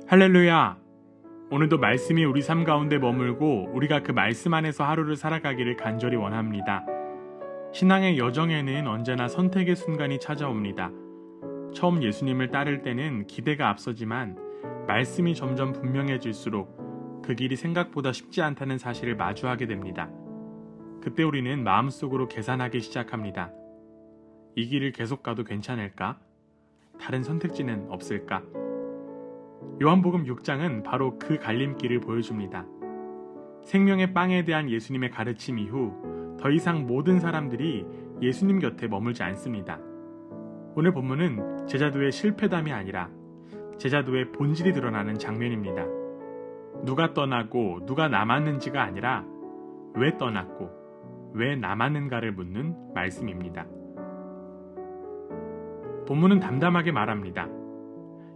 할렐루야! 오늘도 말씀이 우리 삶 가운데 머물고 우리가 그 말씀 안에서 하루를 살아가기를 간절히 원합니다. 신앙의 여정에는 언제나 선택의 순간이 찾아옵니다. 처음 예수님을 따를 때는 기대가 앞서지만 말씀이 점점 분명해질수록 그 길이 생각보다 쉽지 않다는 사실을 마주하게 됩니다. 그때 우리는 마음속으로 계산하기 시작합니다. 이 길을 계속 가도 괜찮을까? 다른 선택지는 없을까? 요한복음 6장은 바로 그 갈림길을 보여줍니다. 생명의 빵에 대한 예수님의 가르침 이후 더 이상 모든 사람들이 예수님 곁에 머물지 않습니다. 오늘 본문은 제자도의 실패담이 아니라 제자도의 본질이 드러나는 장면입니다. 누가 떠나고 누가 남았는지가 아니라 왜 떠났고 왜 남았는가를 묻는 말씀입니다. 본문은 담담하게 말합니다.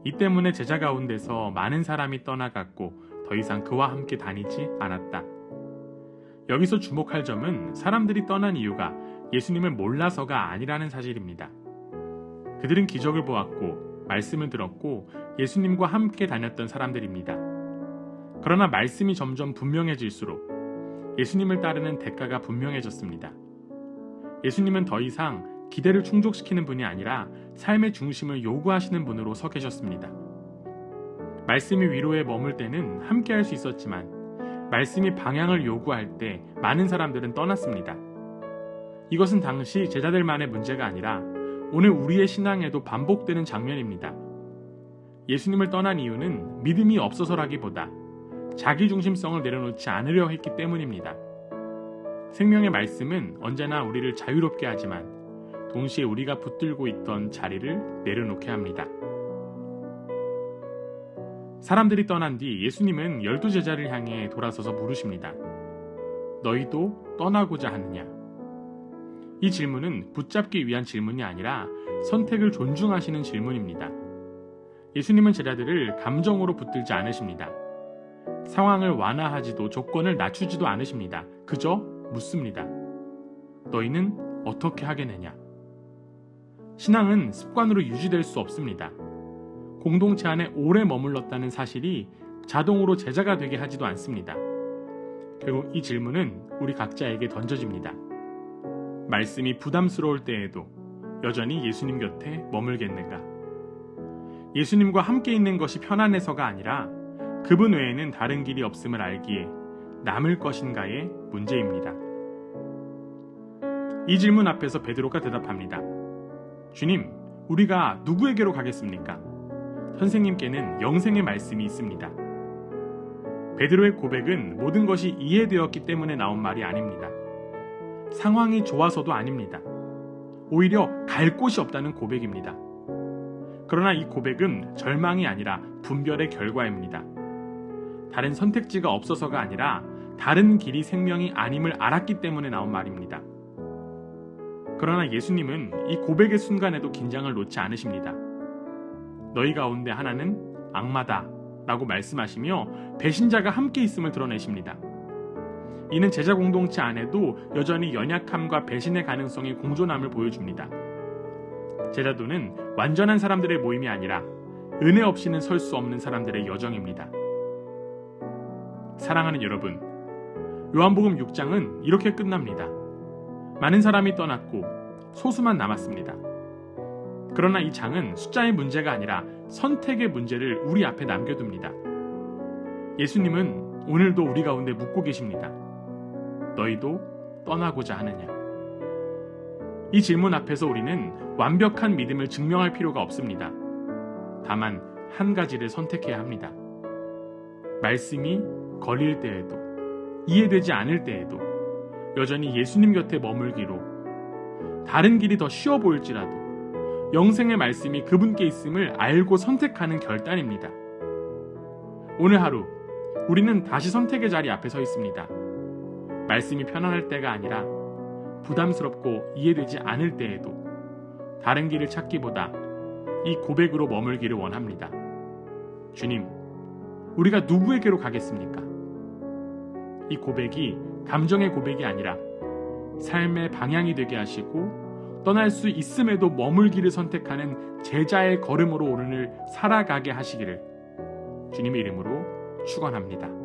이 때문에 제자 가운데서 많은 사람이 떠나갔고 더 이상 그와 함께 다니지 않았다. 여기서 주목할 점은 사람들이 떠난 이유가 예수님을 몰라서가 아니라는 사실입니다. 그들은 기적을 보았고 말씀을 들었고 예수님과 함께 다녔던 사람들입니다. 그러나 말씀이 점점 분명해질수록 예수님을 따르는 대가가 분명해졌습니다. 예수님은 더 이상 기대를 충족시키는 분이 아니라 삶의 중심을 요구하시는 분으로 서 계셨습니다. 말씀이 위로에 머물 때는 함께 할 수 있었지만 말씀이 방향을 요구할 때 많은 사람들은 떠났습니다. 이것은 당시 제자들만의 문제가 아니라 오늘 우리의 신앙에도 반복되는 장면입니다. 예수님을 떠난 이유는 믿음이 없어서라기보다 자기중심성을 내려놓지 않으려 했기 때문입니다. 생명의 말씀은 언제나 우리를 자유롭게 하지만 동시에 우리가 붙들고 있던 자리를 내려놓게 합니다. 사람들이 떠난 뒤 예수님은 12제자를 향해 돌아서서 물으십니다. 너희도 떠나고자 하느냐? 이 질문은 붙잡기 위한 질문이 아니라 선택을 존중하시는 질문입니다. 예수님은 제자들을 감정으로 붙들지 않으십니다. 상황을 완화하지도 조건을 낮추지도 않으십니다. 그저 묻습니다. 너희는 어떻게 하겠느냐? 신앙은 습관으로 유지될 수 없습니다. 공동체 안에 오래 머물렀다는 사실이 자동으로 제자가 되게 하지도 않습니다. 결국 이 질문은 우리 각자에게 던져집니다. 말씀이 부담스러울 때에도 여전히 예수님 곁에 머물겠는가? 예수님과 함께 있는 것이 편안해서가 아니라 그분 외에는 다른 길이 없음을 알기에 남을 것인가의 문제입니다. 이 질문 앞에서 베드로가 대답합니다. 주님, 우리가 누구에게로 가겠습니까? 선생님께는 영생의 말씀이 있습니다. 베드로의 고백은 모든 것이 이해되었기 때문에 나온 말이 아닙니다. 상황이 좋아서도 아닙니다. 오히려 갈 곳이 없다는 고백입니다. 그러나 이 고백은 절망이 아니라 분별의 결과입니다. 다른 선택지가 없어서가 아니라 다른 길이 생명이 아님을 알았기 때문에 나온 말입니다. 그러나 예수님은 이 고백의 순간에도 긴장을 놓지 않으십니다. 너희 가운데 하나는 악마다 라고 말씀하시며 배신자가 함께 있음을 드러내십니다. 이는 제자 공동체 안에도 여전히 연약함과 배신의 가능성이 공존함을 보여줍니다. 제자도는 완전한 사람들의 모임이 아니라 은혜 없이는 설 수 없는 사람들의 여정입니다. 사랑하는 여러분, 요한복음 6장은 이렇게 끝납니다. 많은 사람이 떠났고 소수만 남았습니다. 그러나 이 장은 숫자의 문제가 아니라 선택의 문제를 우리 앞에 남겨둡니다. 예수님은 오늘도 우리 가운데 묻고 계십니다. 너희도 떠나고자 하느냐? 이 질문 앞에서 우리는 완벽한 믿음을 증명할 필요가 없습니다. 다만 한 가지를 선택해야 합니다. 말씀이 걸릴 때에도 이해되지 않을 때에도 여전히 예수님 곁에 머물기로 다른 길이 더 쉬워 보일지라도 영생의 말씀이 그분께 있음을 알고 선택하는 결단입니다. 오늘 하루 우리는 다시 선택의 자리 앞에 서 있습니다. 말씀이 편안할 때가 아니라 부담스럽고 이해되지 않을 때에도 다른 길을 찾기보다 이 고백으로 머물기를 원합니다. 주님, 우리가 누구에게로 가겠습니까? 이 고백이 감정의 고백이 아니라 삶의 방향이 되게 하시고 떠날 수 있음에도 머물기를 선택하는 제자의 걸음으로 오늘을 살아가게 하시기를 주님의 이름으로 축원합니다.